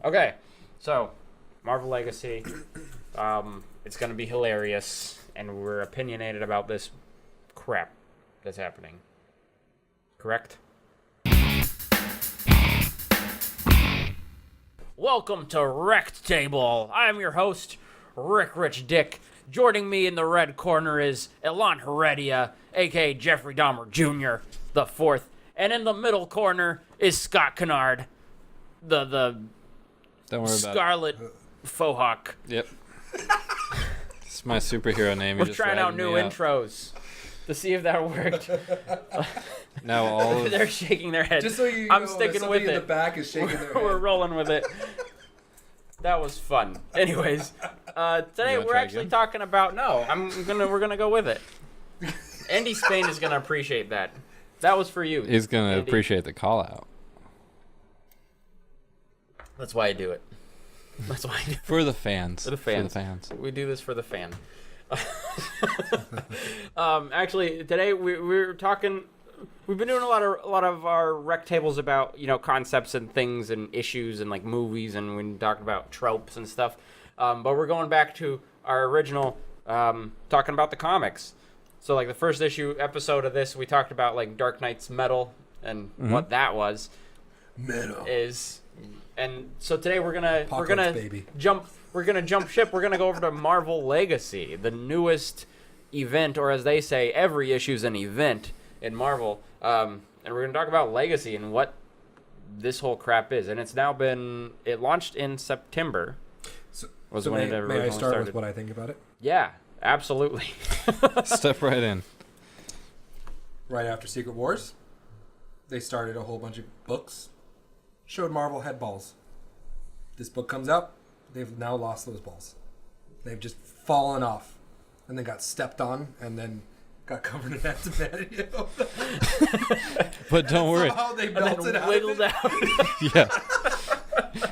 Okay, so Marvel Legacy. It's gonna be hilarious, and we're opinionated about this crap that's happening. Correct? Welcome to Roundtable. I'm your host, Rick Rich Dick. Joining me in the red corner is Elan Heredia, aka Jeffrey Dahmer Jr., the fourth. And in the middle corner is Scott Kennard, the Don't worry about Scarlet Fauxhawk. Yep. It's my superhero name. We're trying out new intros to see if that worked. Now all of... They're shaking their heads. Just so you I'm know, sticking with in it. the back is shaking their head. We're rolling with it. That was fun. Anyways, today we're actually talking about we're gonna go with it. Andy Spain is gonna appreciate that. That was for you. He's gonna Andy. appreciate the call out. That's why I do it. That's why I do it. For the fans. For the fans. We do this for the fan. Actually, today we're talking. We've been doing a lot of our rec tables about concepts and things and issues and like movies, and we talked about tropes and stuff. But we're going back to our original talking about the comics. So like the first episode of this, we talked about like Dark Knight's metal and what that was. Metal is. And so today we're gonna baby. jump ship. We're gonna go over to Marvel Legacy, the newest event, or as they say, every issue's an event in Marvel. And we're gonna talk about Legacy and what this whole crap is. And it launched in September. May I start with what I think about it? Yeah, absolutely. Step right in. Right after Secret Wars, they started a whole bunch of books. Showed Marvel had balls. This book comes out, they've now lost those balls. They've just fallen off, and then got stepped on, and then got covered in adamantium. But don't worry. Somehow they melted out. Wiggled out. Yeah.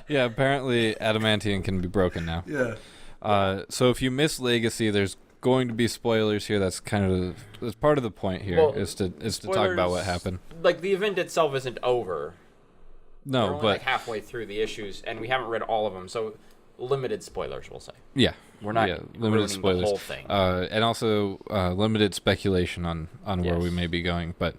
Yeah, apparently adamantium can be broken now. Yeah. So if you miss Legacy, there's going to be spoilers here. That's part of the point here, is to talk about what happened. Like the event itself isn't over. No, We're only like halfway through the issues, and we haven't read all of them, so limited spoilers, we'll say. Yeah. We're not limited spoilers. The whole thing. And also limited speculation on where we may be going. But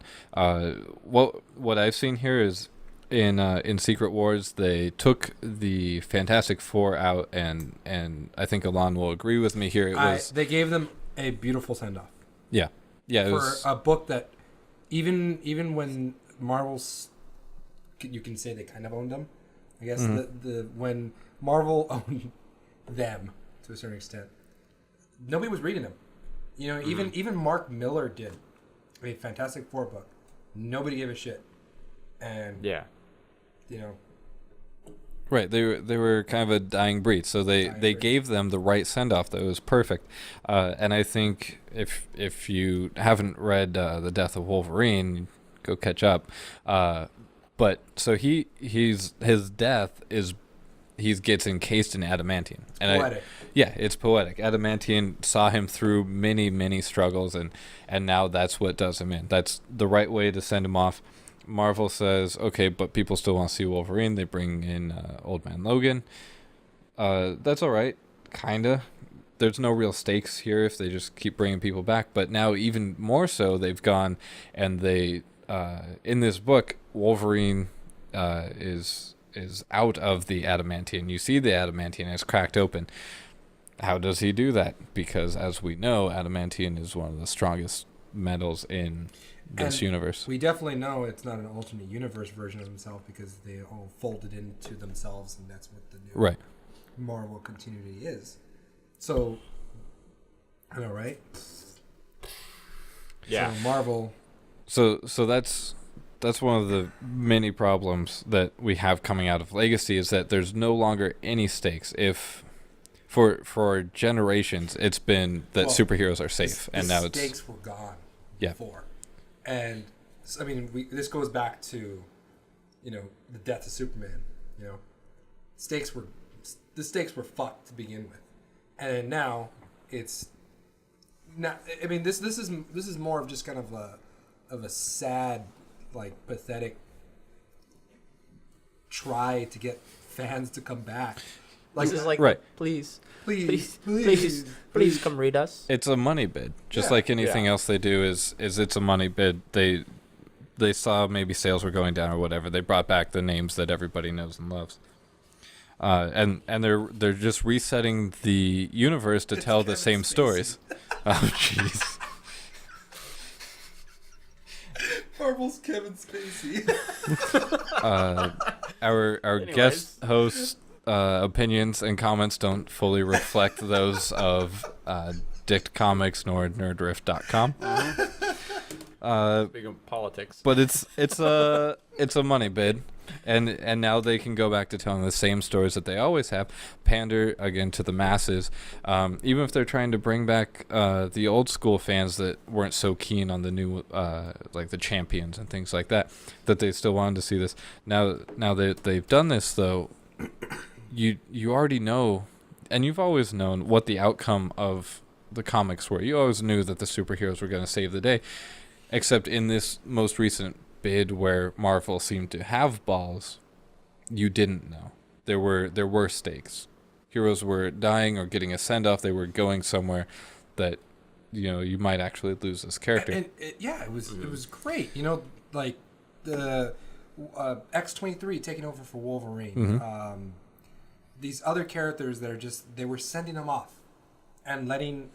what I've seen here is in Secret Wars, they took the Fantastic Four out, and I think Elan will agree with me here. They gave them a beautiful send-off. Yeah. Yeah. For a book that even when Marvel's... You can say they kind of owned them, I guess. When Marvel owned them to a certain extent, nobody was reading them. Even Mark Miller did a Fantastic Four book. Nobody gave a shit, and right. They were kind of a dying breed, so they gave them the right send off. That was perfect. And I think if you haven't read The Death of Wolverine, go catch up. But so his death is he gets encased in adamantium. And poetic. It's poetic. Adamantium saw him through many, many struggles, and now that's what does him in. That's the right way to send him off. Marvel says, okay, but people still want to see Wolverine. They bring in Old Man Logan. That's all right, kinda. There's no real stakes here if they just keep bringing people back. But now even more so, they've gone and they in this book, Wolverine is out of the adamantium. You see the adamantium is cracked open. How does he do that? Because as we know, adamantium is one of the strongest metals in this universe. We definitely know it's not an alternate universe version of himself because they all folded into themselves, and that's what the new Marvel continuity is. So, I know, right? Yeah. So Marvel. So that's one of the many problems that we have coming out of Legacy is that there's no longer any stakes. If for generations it's been that superheroes are safe, and now it's stakes were gone. Yeah. Before, and I mean this goes back to, the death of Superman. The stakes were fucked to begin with, and now it's not. I mean this is more of just kind of a sad, like, pathetic try to get fans to come back. Like, This is like, Right. please please, come read us. It's a money bid, just Yeah. like anything else they do. Is it's a money bid. They saw maybe sales were going down or whatever. They brought back the names that everybody knows and loves. And they're just resetting the universe to tell the same Spacey. stories. Oh jeez. Marvel's Kevin Spacey. Our Anyways. guest host opinions and comments don't fully reflect those of Dict Comics nor nerdrift.com. Speaking of politics. But it's a money bid, and now they can go back to telling the same stories that they always have, pander again to the masses, even if they're trying to bring back the old school fans that weren't so keen on the new like the Champions and things like that they still wanted to see this. Now that they've done this though, you already know, and you've always known what the outcome of the comics were. You always knew that the superheroes were going to save the day. Except in this most recent bid where Marvel seemed to have balls, you didn't know. There were stakes. Heroes were dying or getting a send-off. They were going somewhere that, you might actually lose this character. And it was great. Like the X-23 taking over for Wolverine. These other characters that they were sending them off and letting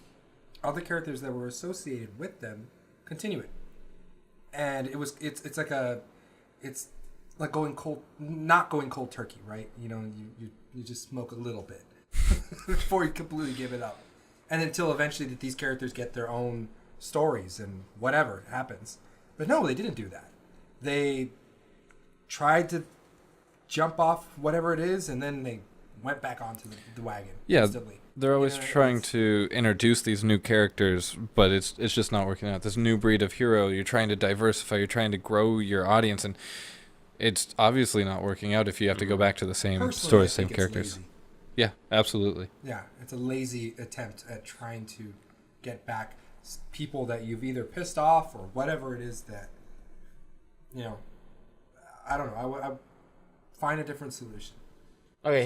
other characters that were associated with them continue it. And it's like going cold, not going cold turkey, right? You just smoke a little bit before you completely give it up, and until eventually that these characters get their own stories and whatever happens. But no, they didn't do that. They tried to jump off whatever it is, and then they went back onto the wagon. Yeah. Instantly. They're always trying to introduce these new characters, but it's just not working out. This new breed of hero, you're trying to diversify, you're trying to grow your audience, and it's obviously not working out if you have to go back to the same Personally, story, I same think it's characters. lazy. Yeah, absolutely. Yeah, it's a lazy attempt at trying to get back people that you've either pissed off or whatever it is that, I don't know. I find a different solution. Okay,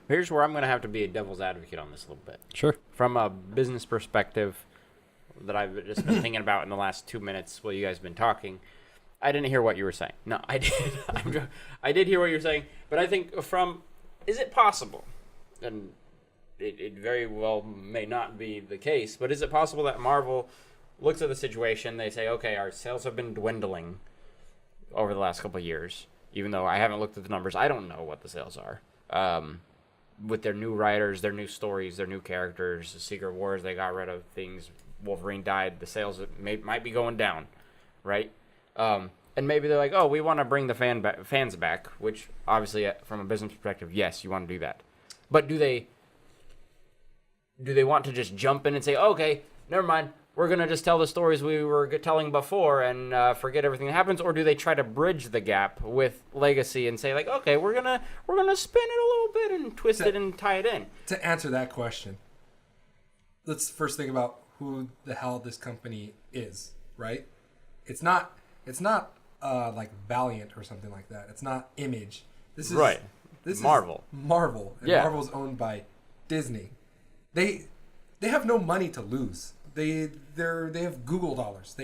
here's where I'm going to have to be a devil's advocate on this a little bit. Sure. From a business perspective that I've just been thinking about in the last 2 minutes while you guys have been talking, I didn't hear what you were saying. No, I did. I did hear what you were saying, but I think is it possible, and it very well may not be the case, but is it possible that Marvel looks at the situation, they say, okay, our sales have been dwindling over the last couple of years, even though I haven't looked at the numbers. I don't know what the sales are. With their new writers, their new stories, their new characters, Secret Wars, they got rid of things. Wolverine died. The sales might be going down, right? And maybe they're like, oh, we want to bring the fans back, which obviously from a business perspective, yes, you want to do that. But do they want to just jump in and say, okay, never mind, we're going to just tell the stories we were telling before and forget everything that happens? Or do they try to bridge the gap with Legacy and say, like, okay, we're gonna spin it a little bit and twist it and tie it in? To answer that question, let's first think about who the hell this company is, right? It's not like Valiant or something like that. It's not Image. This is right. This Marvel. is Marvel. And Yeah. Marvel's owned by Disney. They have no money to lose. They have Google dollars.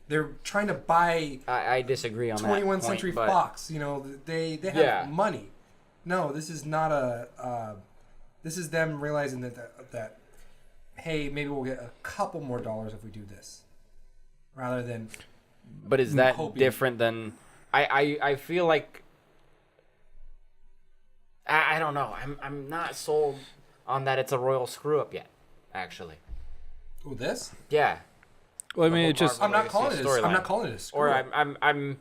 They're trying to buy I disagree on 21st that point, Century but Fox. They have Yeah. money. No, this is not this is them realizing that hey, maybe we'll get a couple more dollars if we do this, rather than. But is that hoping. different than I feel like I don't know. I'm not sold on that it's a royal screw up yet, actually. Oh, this? Yeah. Well, I mean, whole it just. Marvel I'm not calling it. storyline. I'm not calling it a screw. Or up. I'm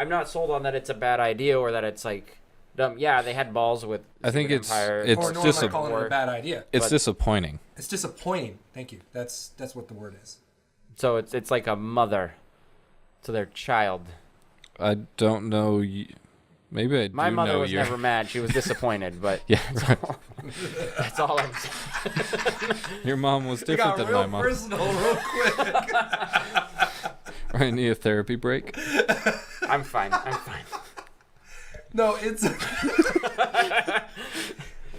not sold on that it's a bad idea or that it's like dumb. Yeah, they had balls with I think Secret it's- Empire. it's Or nor just am I a- calling it a bad idea. It's but- disappointing. It's disappointing. Thank you. That's what the word is. So it's like a mother to their child. I don't know. Maybe I do My mother know was you're. never mad. She was disappointed, but Yeah, that's all I'm saying. your mom was It different got than real my mom. personal real quick. I need a therapy break. I'm fine. No, it's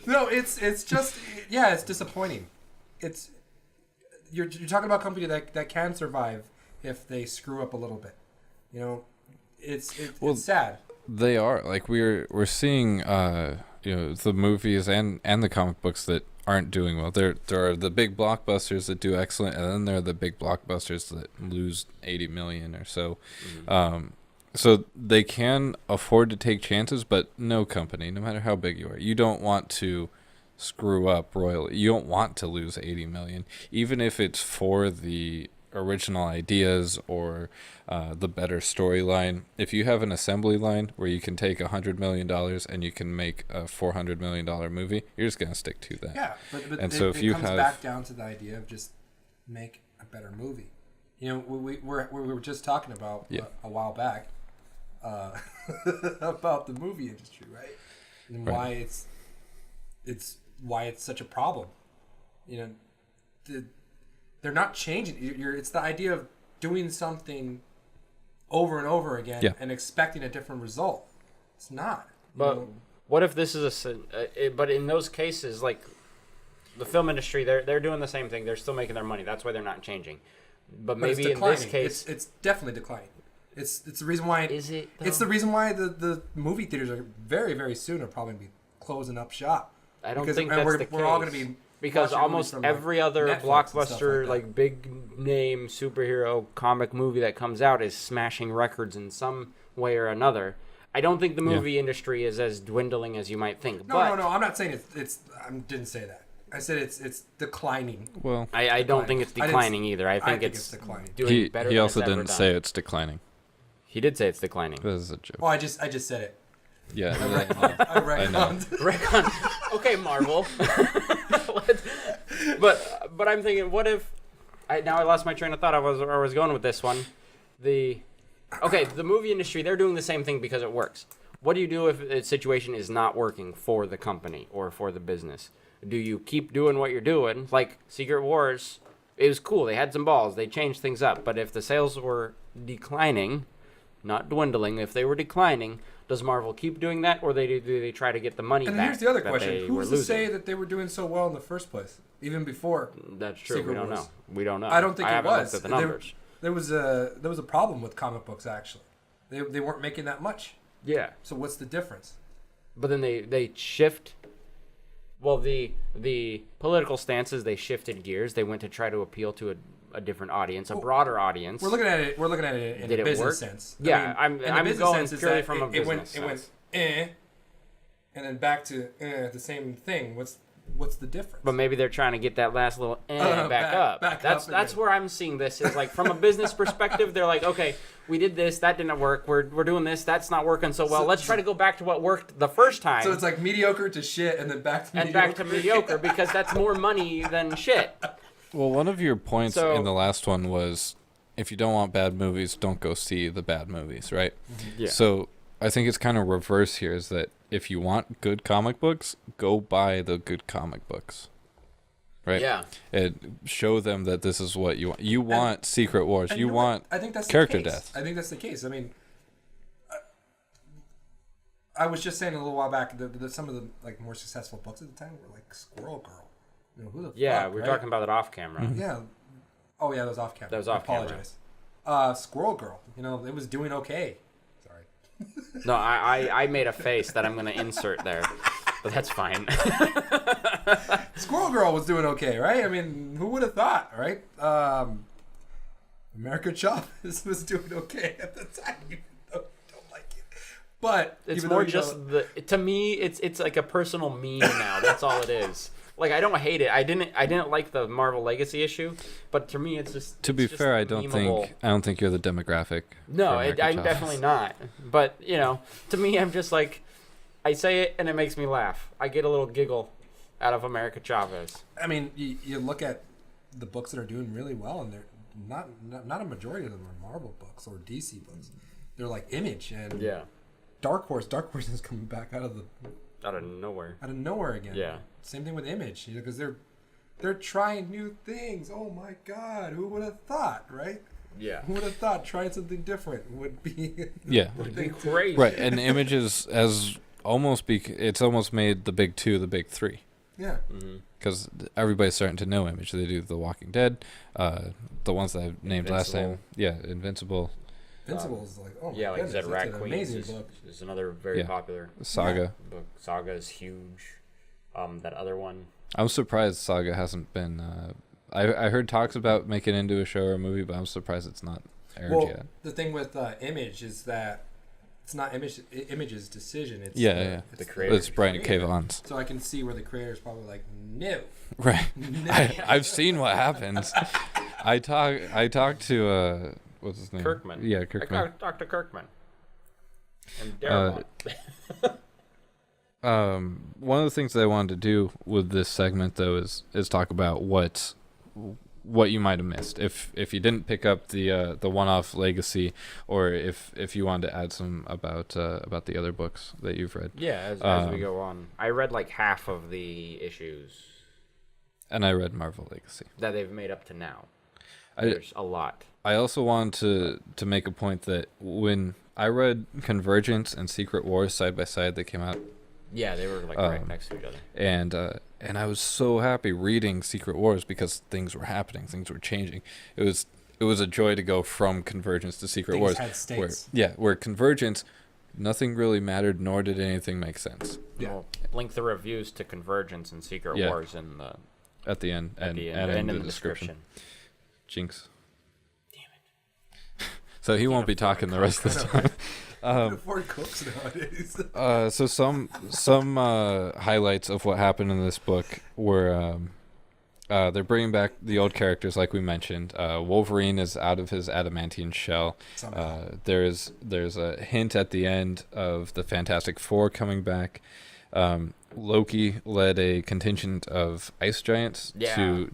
No, it's just it's disappointing. It's you're talking about a company that can survive if they screw up a little bit. You know, it's sad. They are like we're seeing the movies and the comic books that aren't doing well. There are the big blockbusters that do excellent, and then there are the big blockbusters that lose 80 million or so. So they can afford to take chances, but no company, no matter how big you are, you don't want to screw up royally. You don't want to lose 80 million, even if it's for the original ideas or the better storyline. If you have an assembly line where you can take $100 million and you can make a $400 million movie, you're just gonna stick to that. Yeah, but and so if you comes have back down to the idea of just make a better movie. You know, we were just talking about a while back about the movie industry, right? And why it's such a problem. You know, they're not changing. It's the idea of doing something over and over again and expecting a different result. It's not. But what if this is but in those cases, like the film industry, they're doing the same thing. They're still making their money. That's why they're not changing. But maybe in this case, it's definitely declining. It's the reason why. Is it? Though? It's the reason why the movie theaters are very, very soon are probably going to be closing up shop. I don't think that's the case. We're all going to be. Because almost every other Netflix blockbuster, like big name superhero comic movie that comes out is smashing records in some way or another. I don't think the movie industry is as dwindling as you might think. No. I'm not saying it's. I didn't say that. I said it's declining. Well, I don't think it's declining either. I think it's declining. Doing better. He also than it's didn't ever say done. it's declining. He did say it's declining. This is a joke. Well, I just said it. Yeah, I retconned. Retcon. Okay, Marvel. but I'm thinking, what if? I lost my train of thought. I was going with this one. The movie industry, they're doing the same thing because it works. What do you do if a situation is not working for the company or for the business? Do you keep doing what you're doing? Like Secret Wars, it was cool. They had some balls. They changed things up. But if the sales were declining, not dwindling, if they were declining, does Marvel keep doing that, or do they try to get the money back? And here's the other question: who's to say losing? that they were doing so well in the first place, even before? That's true. Secret We don't Wars? know. We don't know. I don't think I it haven't was. looked at the numbers. There was a problem with comic books actually. They weren't making that much. Yeah. So what's the difference? But then they shift. Well, the political stances, they shifted gears. They went to try to appeal to a different audience, a broader audience. We're looking at it in Did a it business work? sense. Yeah, I mean, I'm business going sense purely is that from a business sense. It went and then back to the same thing. What's the difference? But maybe they're trying to get that last little back up. That's where I'm seeing this is like from a business perspective. They're like, okay, we did this, that didn't work. We're doing this, that's not working so well. So, let's try to go back to what worked the first time. So it's like mediocre to shit, and then back to mediocre because that's more money than shit. Well, one of your points in the last one was, if you don't want bad movies, don't go see the bad movies, right? Yeah. So I think it's kind of reverse here, is that if you want good comic books, go buy the good comic books. Right? Yeah. And show them that this is what you want. You want Secret Wars. You want I think that's character the case. death. I think that's the case. I mean, I was just saying a little while back that some of the like more successful books at the time were like Squirrel Girl. You know, who the fuck, We're right? talking about it off camera. Mm-hmm. Yeah. Oh yeah, that was off camera. That was off camera. Apologize. Squirrel Girl. You know, it was doing okay. Sorry. No, I made a face that I'm going to insert there, but that's fine. Squirrel Girl was doing okay, right? I mean, who would have thought, right? America Chavez was doing okay at the time. Even though I don't like it, but It's more just to me. It's like a personal meme now. That's all it is. Like I don't hate it. I didn't like the Marvel Legacy issue, but to me, it's just. To be fair, I don't think you're the demographic. No, for I'm America Chavez. definitely not. But you know, to me, I'm just like, I say it and it makes me laugh. I get a little giggle out of America Chavez. I mean, you look at the books that are doing really well, and they're not a majority of them are Marvel books or DC books. They're like Image and Dark Horse. Dark Horse is coming back out of nowhere again. Yeah. Same thing with Image, you know, because they're trying new things. Oh my God, who would have thought, right? Yeah. Who would have thought trying something different would be Yeah. Would be crazy. Right, and Image is, as it's almost made the big two the big three. Yeah. Because everybody's starting to know Image. They do The Walking Dead, the ones that I named last time. Yeah, Invincible. Invincible is like, oh my yeah, like goodness, Zed Rat that's an Queens amazing book. is another very popular Saga. book. Saga is huge. That other one. I'm surprised Saga hasn't been. I heard talks about making it into a show or a movie, but I'm surprised it's not aired yet. The thing with Image is that it's not Image's decision. It's the creator. It's Brian K. Vaughan's. So I can see where the creator's probably like, no. Right. No. I've seen what happens. I talked to what's his name? Kirkman. Yeah, Kirkman. I talked to Kirkman. And Darabont. One of the things that I wanted to do with this segment though is talk about what you might have missed if you didn't pick up the one-off legacy, or if you wanted to add some about the other books that you've read. Yeah, as we go on. I read like half of the issues. And I read Marvel Legacy. That they've made up to now. There's a lot. I also wanted to make a point that when I read Convergence and Secret Wars side by side, they came out. Yeah, they were like right next to each other. And I was so happy reading Secret Wars because things were happening, things were changing. It was a joy to go from Convergence to Secret Wars. Had states. Where Convergence, nothing really mattered, nor did anything make sense. Yeah. Well, link the reviews to Convergence and Secret Wars in the at the end and in in the description. Jinx. Damn it. So he won't be talking the rest of the time. Afford cooks nowadays. So some highlights of what happened in this book were they're bringing back the old characters like we mentioned. Wolverine is out of his adamantine shell. There's a hint at the end of the Fantastic Four coming back. Loki led a contingent of ice giants to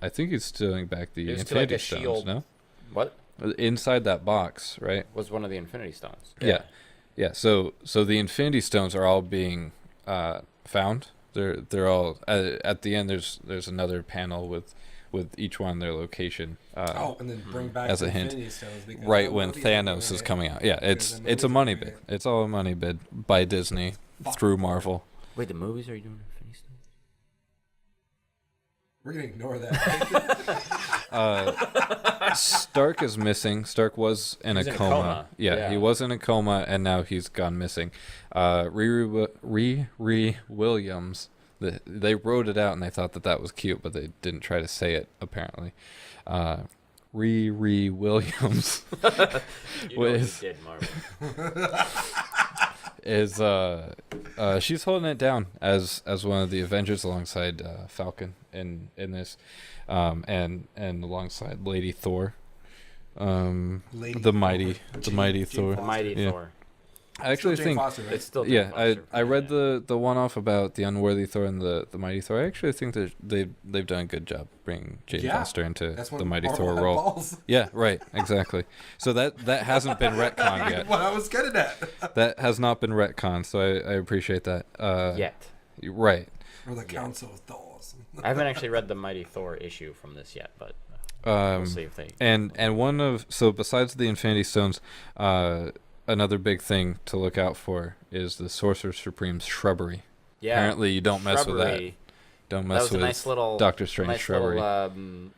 I think he's stealing back the Infinity Stones. Shield. No, What? Inside that box, right? Was one of the Infinity Stones. Yeah. So the Infinity Stones are all being found. They're all at the end. There's another panel with each one their location. And then bring back as the a hint, Infinity Stones because right when Thanos is coming out. Yeah, it's a money bid. It's all a money bid by Disney through Marvel. Wait, the movies are you doing Infinity Stones? We're gonna ignore that. Stark is missing. Stark was in a coma. Yeah, he was in a coma, and now he's gone missing. Riri Williams. They wrote it out, and they thought that was cute, but they didn't try to say it, apparently. Riri Williams. You know what did, Marvel. Is she's holding it down as one of the Avengers alongside Falcon in this, and alongside Lady Thor, the mighty Thor. The mighty Thor. I actually think Foster, right? It's still Jane Foster. I read the one off about the unworthy Thor and the mighty Thor. I actually think that they've done a good job bringing Jane Foster into the mighty Thor role. Balls. Yeah, right, exactly. So that hasn't been retconned yet. What I was getting at. That has not been retconned, so I appreciate that. Yet. Right. Or the Council of Thors. I haven't actually read the Mighty Thor issue from this yet, but we'll see if they. And besides the Infinity Stones, another big thing to look out for is the Sorcerer Supreme's shrubbery. Yeah. Apparently, you don't mess with that. Don't mess with nice little Doctor Strange nice shrubbery. Little,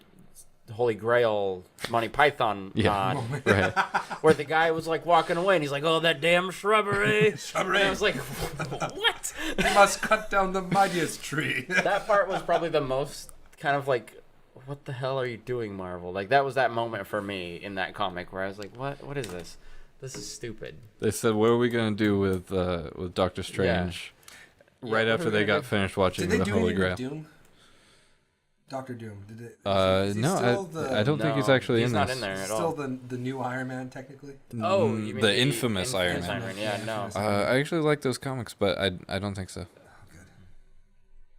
Holy Grail Monty Python nod, right. where the guy was like walking away and he's like, "Oh, that damn shrubbery!" And I was like, "What?" You must cut down the mightiest tree. That part was probably the most kind of like, "What the hell are you doing, Marvel?" Like that was that moment for me in that comic where I was like, "What is this? This is stupid." They said, "What are we gonna do with Doctor Strange?" Yeah. Right after they got finished watching the Holy Grail. Doom? Doctor Doom. Did it? No, I don't think he's actually in this. He's not in there at all. Still the new Iron Man, technically. Oh, you mean the infamous Iron Man. Yeah, no. I actually like those comics, but I don't think so.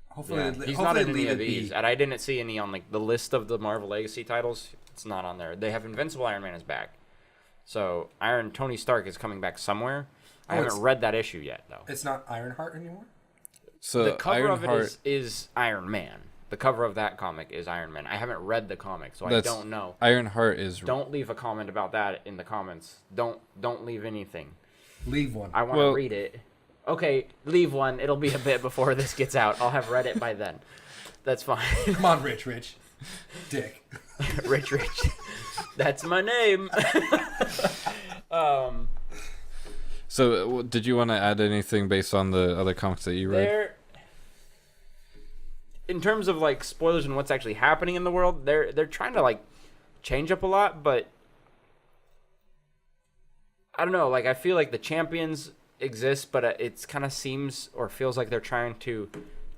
Hopefully, he's not in any of these, and I didn't see any on like the list of the Marvel Legacy titles. It's not on there. They have Invincible Iron Man is back, so Tony Stark is coming back somewhere. I haven't read that issue yet, though. It's not Ironheart anymore. So the cover of Ironheart it is Iron Man. The cover of that comic is Iron Man. I haven't read the comic, so I don't know. Ironheart is. Don't leave a comment about that in the comments. Don't leave anything. Leave one. I want to read it. Okay, leave one. It'll be a bit before this gets out. I'll have read it by then. That's fine. Come on, Rich. Dick. Rich. That's my name. So, did you want to add anything based on the other comics that you read? In terms of like spoilers and what's actually happening in the world, they're trying to like change up a lot, but I don't know. Like I feel like the champions exist, but it kind of seems or feels like they're trying to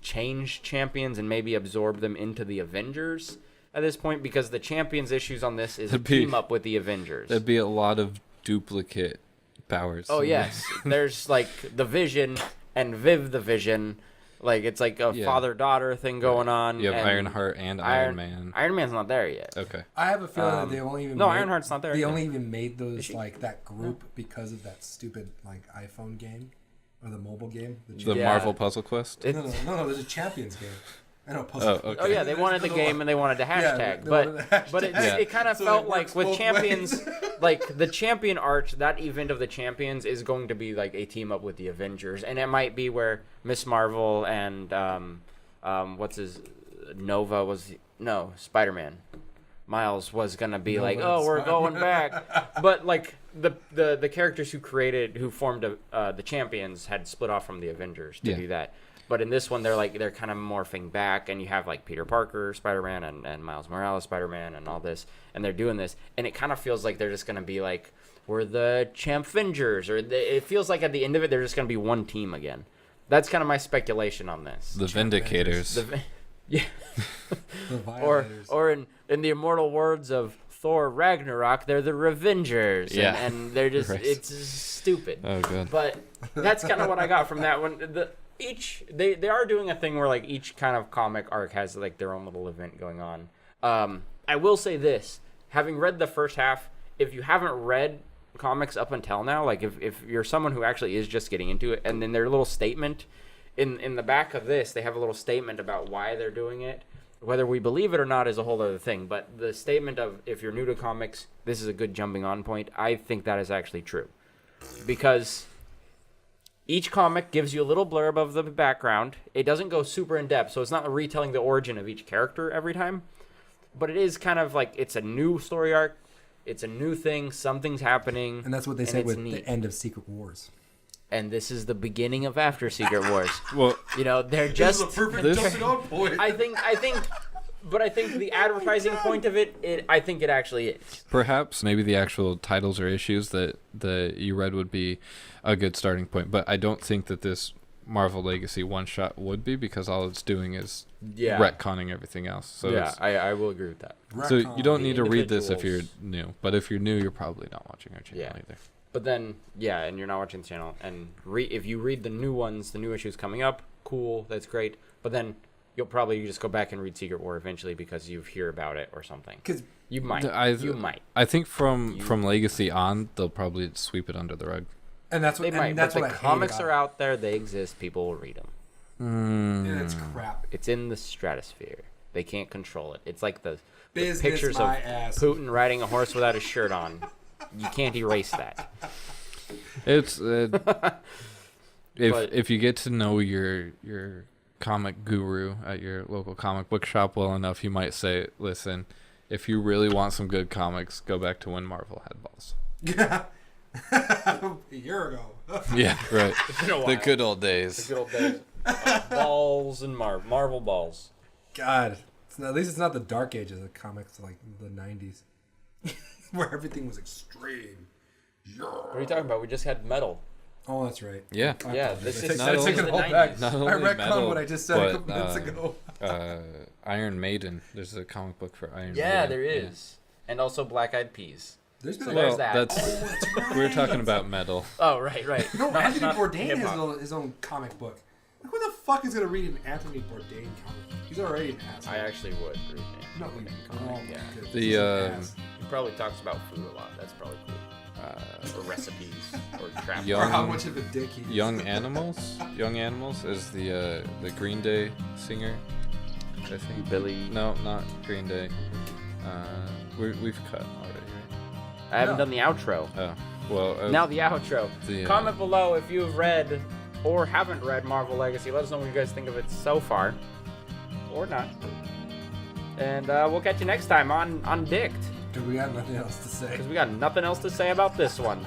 change champions and maybe absorb them into the Avengers at this point, because the champions issues on this is team up with the Avengers. There'd be a lot of duplicate powers. Oh yes, there's like the Vision and Viv the Vision. Like it's like a father-daughter thing going on. You have Ironheart and Iron Man. Iron Man's not there yet. Okay. I have a feeling that they only even Ironheart's not there. They only even made those like that group because of that stupid like iPhone game or the mobile game. The Marvel Puzzle Quest. No. There's a Champions game. I know puzzle. Oh, okay. Oh yeah, they wanted the game and they wanted the hashtag, but it kind of felt like with champions, like the champion arc, that event of the champions is going to be like a team up with the Avengers, and it might be where Miss Marvel and Spider-Man, Miles was gonna be like, oh, we're going back, but like the characters who formed the champions had split off from the Avengers to do that. But in this one, they're kind of morphing back, and you have like Peter Parker, Spider-Man, and Miles Morales, Spider-Man, and all this, and they're doing this, and it kind of feels like they're just gonna be like, we're the Champvengers, it feels like at the end of it, they're just gonna be one team again. That's kind of my speculation on this. The Vindicators. Yeah. The Violators. or in the immortal words of Thor Ragnarok, they're the Revengers, and they're just it's stupid. Oh, good. But that's kind of what I got from that one. They are doing a thing where like each kind of comic arc has like their own little event going on. I will say this, having read the first half, if you haven't read comics up until now, like if you're someone who actually is just getting into it, and then their little statement in the back of this, they have a little statement about why they're doing it. Whether we believe it or not is a whole other thing, but the statement of if you're new to comics, this is a good jumping on point, I think that is actually true. Because each comic gives you a little blurb of the background. It doesn't go super in depth, so it's not retelling the origin of each character every time. But it is kind of like it's a new story arc. It's a new thing. Something's happening. And that's what they say with the end of Secret Wars. And this is the beginning of after Secret Wars. Well, they're just... This is a perfect jumping on point. I think the advertising point of it, I think it actually is. Perhaps maybe the actual titles or issues that you read would be a good starting point, but I don't think that this Marvel Legacy one-shot would be, because all it's doing is retconning everything else. So I will agree with that. So you don't need to read this if you're new, but if you're new, you're probably not watching our channel either. But then, and you're not watching the channel, and if you read the new ones, the new issues coming up, cool, that's great. But then you'll probably just go back and read Secret War eventually because you hear about it or something. Because you might. You might. I think from Legacy on, they'll probably sweep it under the rug. And that's what they might. That's but what the comics are out there. They exist. People will read them. And it's crap. It's in the stratosphere. They can't control it. It's like the pictures of ass. Putin riding a horse without a shirt on. You can't erase that. It's if you get to know your comic guru at your local comic book shop well enough, you might say, listen, if you really want some good comics, go back to when Marvel had balls. A year ago. Yeah, right. The good old days. The good old days. Balls and Marvel balls. God. At least it's not the dark ages of comics like the 90s. Where everything was extreme. What are you talking about? We just had metal. Oh, that's right. Yeah. This is not only, the 90s. Not only I retconned metal, what I just said a couple minutes ago. Iron Maiden. There's a comic book for Iron Maiden. Yeah, there is. Yeah. And also Black Eyed Peas. There's there's that. We're talking about metal. Oh, right. No, Anthony Bourdain has his own comic book. Like, who the fuck is going to read an Anthony Bourdain comic book? He's already an ass. I actually would read it. No, comic, yeah. He probably talks about food a lot. That's probably cool. Or recipes. Or trap. Or how much of a dick he is. Young Animals is the Green Day singer, I think. Billy. No, not Green Day. We've cut already, right? I haven't done the outro. Oh, well. Now the outro. Comment below if you've read or haven't read Marvel Legacy, let us know what you guys think of it so far. Or not. And we'll catch you next time on Dicked. Because we got nothing else to say. Because we got nothing else to say about this one.